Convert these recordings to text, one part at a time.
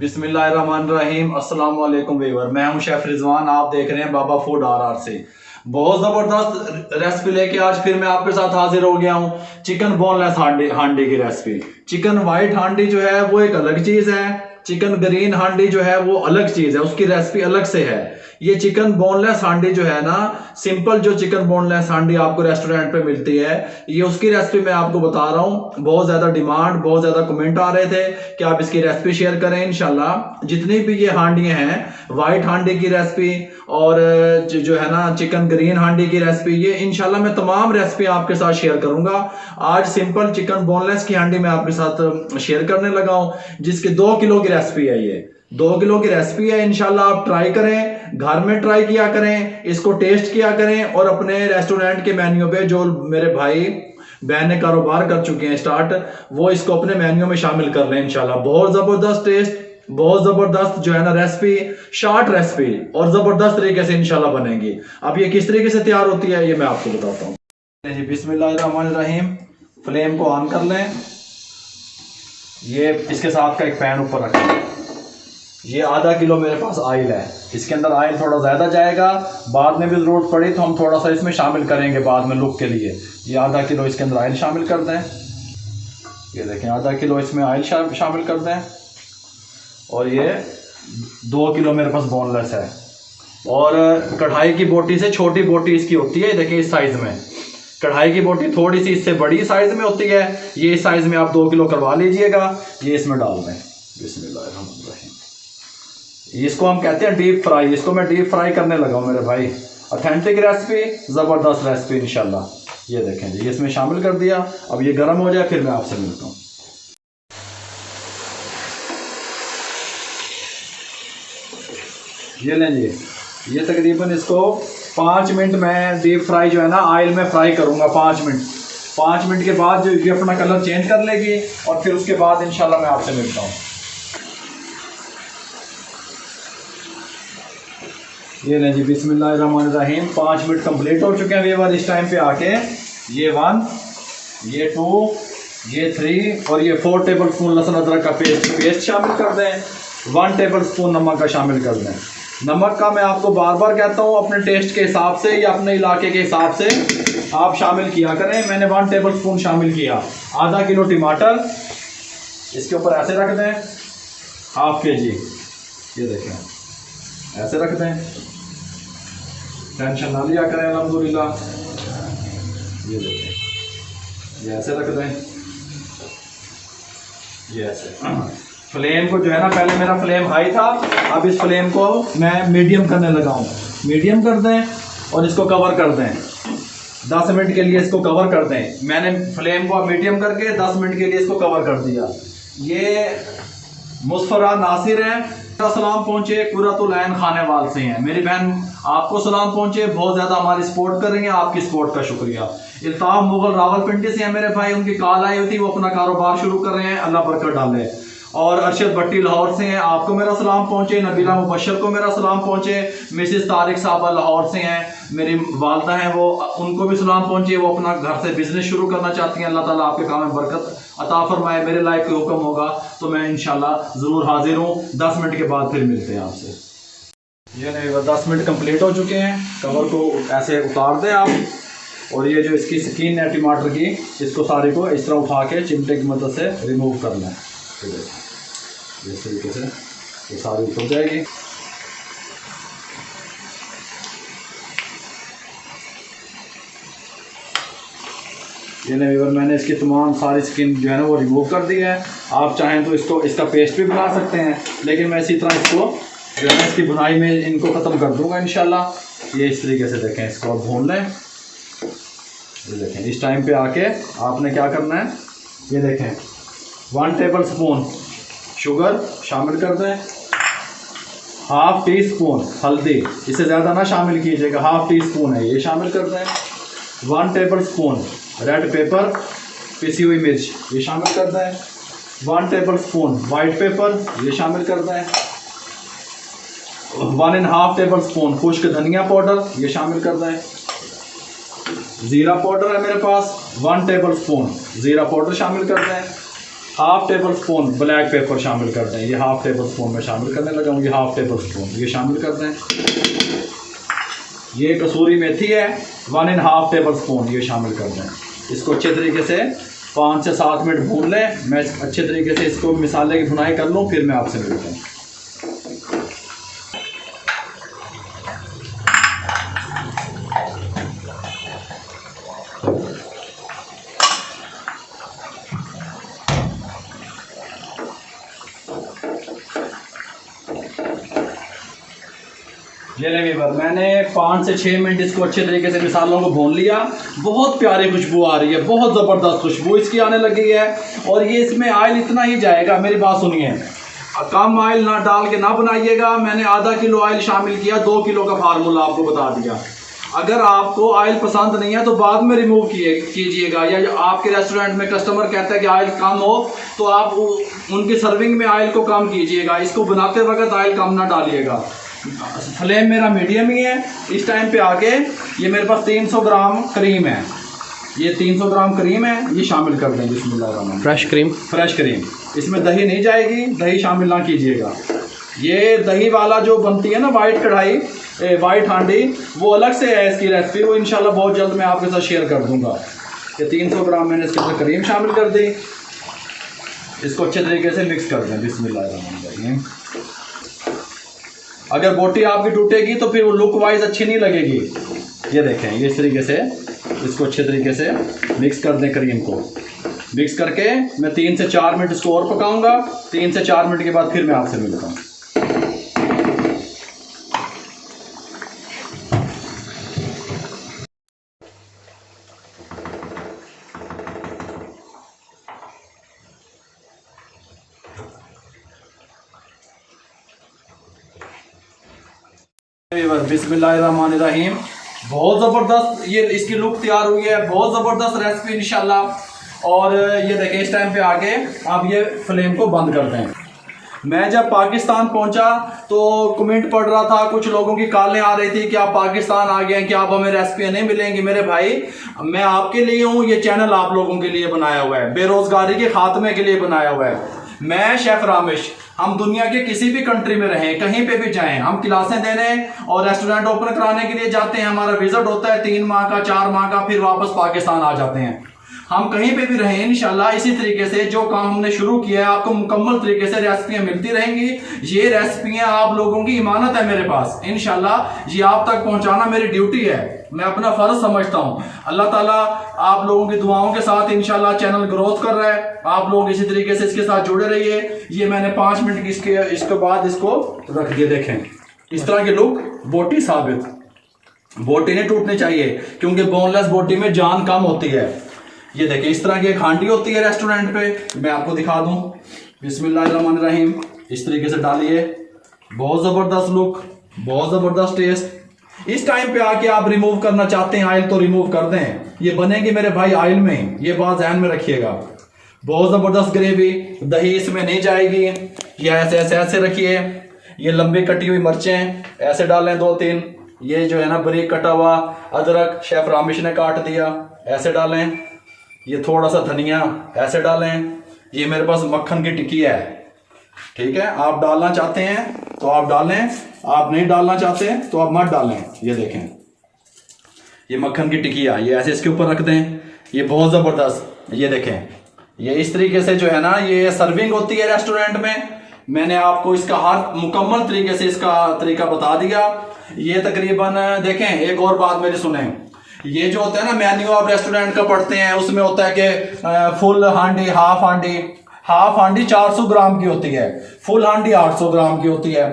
बिस्मिल्लाहिर्रहमानिर्रहीम। अस्सलाम वालेकुम व्यूअर, मैं हूं शेफ रिजवान। आप देख रहे हैं बाबा फूड आर से। बहुत ज़बरदस्त रेसिपी लेके आज फिर मैं आपके साथ हाजिर हो गया हूं। चिकन बोनलेस हांडी की रेसिपी। चिकन वाइट हांडी जो है वो एक अलग चीज़ है, चिकन ग्रीन हांडी जो है वो अलग चीज़ है, उसकी रेसिपी अलग से है। ये चिकन बोनलेस हांडी जो है ना, सिंपल जो चिकन बोनलेस हांडी आपको रेस्टोरेंट पे मिलती है, ये उसकी रेसिपी मैं आपको बता रहा हूँ। बहुत ज़्यादा डिमांड, बहुत ज़्यादा कमेंट आ रहे थे कि आप इसकी रेसिपी शेयर करें। इंशाल्लाह जितनी भी ये हांडियाँ हैं, वाइट हांडी की रेसिपी और जो है ना चिकन ग्रीन हांडी की रेसिपी, ये इंशाल्लाह मैं तमाम रेसिपी आपके साथ शेयर करूंगा। आज सिंपल चिकन बोनलेस की हांडी मैं आपके साथ शेयर करने लगा हूँ, जिसकी 2 किलो की रेसिपी है। ये 2 किलो की रेसिपी है। इंशाल्लाह आप ट्राई करें, घर में ट्राई किया करें, इसको टेस्ट किया करें और अपने रेस्टोरेंट के मेन्यू पे जो मेरे भाई बहने कारोबार कर चुके हैं स्टार्ट, वो इसको अपने मेन्यू में शामिल कर लें। इंशाल्लाह बहुत जबरदस्त टेस्ट, बहुत जबरदस्त जो है ना रेसिपी, शॉर्ट रेसिपी और जबरदस्त तरीके से इंशाल्लाह बनेगी। अब ये किस तरीके से तैयार होती है ये मैं आपको बताता हूँ जी। बिस्मिल्लाहिर्रहमानिर्रहीम। फ्लेम को ऑन कर लें। ये इसके साथ का एक पैन ऊपर रखें। ये आधा किलो मेरे पास ऑयल है। इसके अंदर ऑयल थोड़ा ज़्यादा जाएगा, बाद में भी ज़रूरत पड़ी तो हम थोड़ा सा इसमें शामिल करेंगे बाद में लुक के लिए। ये आधा किलो इसके अंदर ऑयल शामिल कर दें। ये देखें आधा किलो इसमें ऑयल शामिल कर दें। और ये 2 किलो मेरे पास बोनलेस है। और कढ़ाई की बोटी से छोटी बोटी इसकी होती है, देखिए इस साइज़ में। कढ़ाई की बोटी थोड़ी सी इससे बड़ी साइज़ में होती है। ये इस साइज़ में आप 2 किलो करवा लीजिएगा। ये इसमें डाल दें। बिस्मिल्लाहिर्रहमानिर्रहीम। इसको हम कहते हैं डीप फ्राई। इसको मैं डीप फ्राई करने लगा हूँ मेरे भाई। ऑथेंटिक रेसिपी, ज़बरदस्त रेसिपी इंशाल्लाह। ये देखें जी, इसमें शामिल कर दिया। अब ये गर्म हो जाए फिर मैं आपसे मिलता हूँ। ये लें जी, ये तकरीबन इसको 5 मिनट में डीप फ्राई जो है ना ऑयल में फ्राई करूँगा। 5 मिनट। 5 मिनट के बाद जो ये अपना कलर चेंज कर लेगी और फिर उसके बाद इंशाल्लाह मैं आपसे मिलता हूँ। ये लें जी, बिस्मिल्लाहिर्रहमानिर्रहीम। 5 मिनट कंप्लीट हो चुके हैं व्यूअर। इस टाइम पे आके ये 1, ये 2, ये 3 और ये 4 टेबल स्पून लहसुन अदरक का पेस्ट शामिल कर दें। 1 टेबल स्पून नमक का शामिल कर दें। नमक का मैं आपको बार बार कहता हूँ, अपने टेस्ट के हिसाब से या अपने इलाके के हिसाब से आप शामिल किया करें। मैंने 1 टेबल स्पून शामिल किया। आधा किलो टमाटर इसके ऊपर ऐसे रख दें, ½ kg। ये देखें ऐसे रख दें, टेंशन ना लिया करें अल्हम्दुलिल्लाह। ये देखें ये ऐसे रख दें, ये ऐसे। फ्लेम को जो है ना, पहले मेरा फ्लेम हाई था, अब इस फ्लेम को मैं मीडियम करने लगा हूँ। मीडियम कर दें और इसको कवर कर दें। 10 मिनट के लिए इसको कवर कर दें। मैंने फ्लेम को मीडियम करके 10 मिनट के लिए इसको कवर कर दिया। ये मुस्फरा नासिर है, सलाम पहुँचे कुर्रतुल ऐन खानेवाल से हैं। मेरी बहन आपको सलाम पहुँचे, बहुत ज़्यादा हमारी सपोर्ट कर रही हैं, आपकी सपोर्ट का शुक्रिया। इल्ताफ मुगल रावलपिंडी से हैं मेरे भाई, उनकी कॉल आई हुई थी, वो अपना कारोबार शुरू कर रहे हैं, अल्लाह बरकत डाले। और अरशद भट्टी लाहौर से हैं, आपको मेरा सलाम पहुँचे। नबीला मुबशर को मेरा सलाम पहुँचे। मिसिस तारिक साहबा लाहौर से हैं, मेरी वालदा हैं वो, उनको भी सलाम पहुँचे। वो अपना घर से बिजनेस शुरू करना चाहती हैं। अल्लाह ताला आपके काम में बरकत अता फरमाए। मेरे लायक कोई हुक्म होगा तो मैं इंशाल्लाह ज़रूर हाजिर हूँ। 10 मिनट के बाद फिर मिलते हैं आपसे। ये नहीं, 10 मिनट कंप्लीट हो चुके हैं। कवर को ऐसे उतार दें आप, और ये जो इसकी स्किन है टमाटर की, इसको सारे को इस तरह उठा के चिमटे की मदद से रिमूव कर लें। इस तरीके से ये सारी उतर जाएगी। ये नहीं, मैंने इसकी तमाम सारी स्किन जो है ना वो रिमूव कर दी है। आप चाहें तो इसको इसका पेस्ट भी बना सकते हैं, लेकिन मैं इसी तरह इसको जो है ना इसकी बुनाई में इनको ख़त्म कर दूंगा इंशाल्लाह। ये इस तरीके से देखें, इसको आप भून लें। ये देखें, इस टाइम पे आके आपने क्या करना है, ये देखें 1 टेबल स्पून शुगर शामिल कर दें। ½ टीस्पून हल्दी, इससे ज़्यादा ना शामिल कीजिएगा, ½ टीस्पून है, ये शामिल कर दें। 1 टेबल स्पून रेड पेपर, पिसी हुई मिर्च, ये शामिल कर दें। 1 टेबल स्पून वाइट पेपर, ये शामिल कर दें। 1½ टेबल स्पून खुश्क धनिया पाउडर, ये शामिल कर दें। ज़ीरा पाउडर है मेरे पास, 1 टेबल स्पून ज़ीरा पाउडर शामिल कर दें। Half table spoon black pepper शामिल कर दें। ये हाफ टेबल स्पून में शामिल करने लगा हूँ। ये हाफ टेबल स्पून ये शामिल कर दें। ये कसूरी मेथी है 1.5 टेबल स्पून ये शामिल कर दें। इसको अच्छे तरीके से 5 से 7 मिनट भून लें। मैं अच्छे तरीके से इसको मसाले की भुनाई कर लूँ, फिर मैं आपसे मिलता हूँ। ये ले वीवर, मैंने 5 से 6 मिनट इसको अच्छे तरीके से मसालों को भून लिया। बहुत प्यारी खुशबू आ रही है, बहुत ज़बरदस्त खुशबू इसकी आने लगी है। और ये इसमें ऑयल इतना ही जाएगा, मेरी बात सुनिए, कम ऑयल ना डाल के ना बनाइएगा। मैंने आधा किलो ऑयल शामिल किया, 2 किलो का फार्मूला आपको बता दिया। अगर आपको ऑयल पसंद नहीं है तो बाद में रिमूव कीजिएगा, या आपके रेस्टोरेंट में कस्टमर कहता है कि ऑयल कम हो तो आप उनकी सर्विंग में ऑयल को कम कीजिएगा। इसको बनाते वक्त ऑयल कम ना डालिएगा। फ्लेम मेरा मीडियम ही है। इस टाइम पे आगे ये मेरे पास 300 ग्राम क्रीम है। ये 300 ग्राम क्रीम है, ये शामिल कर देंगे। बिस्मिल्लाह। Fresh cream. इसमें दही नहीं जाएगी, दही शामिल ना कीजिएगा। ये दही वाला जो बनती है ना वाइट कढ़ाई, वाइट हांडी, वो अलग से है इसकी रेसिपी, वो इंशाल्लाह बहुत जल्द मैं आपके साथ शेयर कर दूंगा। ये 300 ग्राम मैंने इसके अंदर क्रीम शामिल कर दी। इसको अच्छे तरीके से मिक्स कर दें। बिस्मिल्लाह। अगर बोटी आपकी टूटेगी तो फिर वो लुक वाइज अच्छी नहीं लगेगी। ये देखें, ये इस तरीके से इसको अच्छे तरीके से मिक्स कर दें। क्रीम को मिक्स करके मैं 3 से 4 मिनट इसको और पकाऊंगा। 3 से 4 मिनट के बाद फिर मैं आपसे मिलता हूँ। बिस्मिल्लाहिर्रहमानिर्रहीम। बहुत ज़बरदस्त ये इसकी लुक तैयार हुई है, बहुत ज़बरदस्त रेसिपी इंशाल्लाह। और ये देखें, इस टाइम पे आके आप ये फ्लेम को बंद कर दें। मैं जब पाकिस्तान पहुंचा तो कमेंट पढ़ रहा था, कुछ लोगों की कॉलें आ रही थी कि आप पाकिस्तान आ गए हैं, कि आप हमें रेसिपी नहीं मिलेंगी। मेरे भाई, मैं आपके लिए हूँ, ये चैनल आप लोगों के लिए बनाया हुआ है, बेरोजगारी के खात्मे के लिए बनाया हुआ है। मैं शेफ रामिश, हम दुनिया के किसी भी कंट्री में रहें, कहीं पे भी जाएं, हम क्लासें देने और रेस्टोरेंट ओपन कराने के लिए जाते हैं। हमारा विजिट होता है 3 माह का, 4 माह का, फिर वापस पाकिस्तान आ जाते हैं। हम कहीं पे भी रहें इंशाल्लाह इसी तरीके से जो काम हमने शुरू किया है, आपको मुकम्मल तरीके से रेसिपियां मिलती रहेंगी। ये रेसिपियां आप लोगों की इमानत है मेरे पास, इंशाल्लाह ये आप तक पहुंचाना मेरी ड्यूटी है, मैं अपना फर्ज समझता हूं। अल्लाह ताला आप लोगों की दुआओं के साथ इंशाल्लाह चैनल ग्रोथ कर रहा है। आप लोग इसी तरीके से इसके साथ जुड़े रहिए। ये मैंने 5 मिनट इसके बाद इसको रख दिए। देखें, इस तरह की लुक, बोटी साबित, बोटी नहीं टूटनी चाहिए क्योंकि बोनलेस बोटी में जान कम होती है। ये देखिए, इस तरह की एक हांडी होती है रेस्टोरेंट पे, मैं आपको दिखा दूं। बिस्मिल्लाहिर्रहमानिर्रहीम। इस तरीके से डालिए, बहुत जबरदस्त लुक, बहुत जबरदस्त टेस्ट। इस टाइम पे आके आप रिमूव करना चाहते हैं ऑयल तो रिमूव कर दें, ये बनेगी मेरे भाई ऑयल में, ये बात ध्यान में रखिएगा। बहुत जबरदस्त ग्रेवी, दही इसमें नहीं जाएगी। ये ऐसे ऐसे ऐसे रखिए। ये लंबी कटी हुई मिर्चें ऐसे डालें 2-3। ये जो है ना बारीक कटा हुआ अदरक शेफ रामिश ने काट दिया, ऐसे डालें। ये थोड़ा सा धनिया ऐसे डालें। ये मेरे पास मक्खन की टिक्की है, ठीक है, आप डालना चाहते हैं तो आप डालें, आप नहीं डालना चाहते तो आप मत डालें। ये देखें, ये मक्खन की टिकिया, ये ऐसे इसके ऊपर रख दें। ये बहुत जबरदस्त, ये देखें, ये इस तरीके से जो है ना ये सर्विंग होती है रेस्टोरेंट में। मैंने आपको इसका हर मुकम्मल तरीके से इसका तरीका बता दिया। ये तकरीबन देखें, एक और बात मेरी सुने, ये जो होता है ना मेन्यू आप रेस्टोरेंट का पढ़ते हैं, उसमें होता है कि फुल हांडी, हाफ हांडी। हाफ हांडी 400 ग्राम की होती है, फुल हांडी 800 ग्राम की होती है।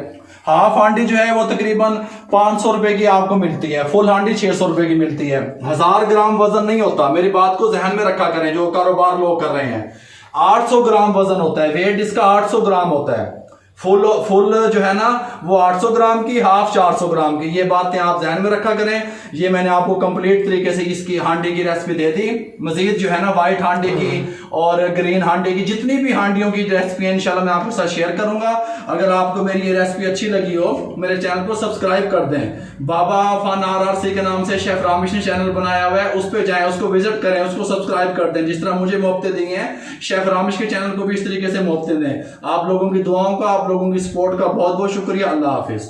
हाफ हांडी जो है वो तकरीबन 500 रुपए की आपको मिलती है, फुल हांडी 600 रुपए की मिलती है। 1000 ग्राम वजन नहीं होता, मेरी बात को ध्यान में रखा करें जो कारोबार लोग कर रहे हैं। 800 ग्राम वजन होता है, वेट इसका 800 ग्राम होता है। फुल फुल जो है ना वो 800 ग्राम की, हाफ 400 ग्राम की। ये बातें आप ध्यान में रखा करें। ये मैंने आपको कंप्लीट तरीके से इसकी हांडी की रेसिपी दे दी। मजीद जो है ना व्हाइट हांडी की और ग्रीन हांडी की जितनी भी हांडियों की रेसिपी है इंशाल्लाह मैं आपके साथ शेयर करूंगा। अगर आपको मेरी ये रेसिपी अच्छी लगी हो मेरे चैनल को सब्सक्राइब कर दें। बाबा फन RRC के नाम से शेफ रामिश ने चैनल बनाया हुआ है, उस पर जाएं, उसको विजिट करें, उसको सब्सक्राइब कर दें। जिस तरह मुझे मोहब्बतें दी हैं शेफ रामिश के चैनल को भी इस तरीके से मोहब्बतें दें। आप लोगों की दुआओं का, आप लोगों की सपोर्ट का बहुत बहुत शुक्रिया। अल्लाह हाफिज।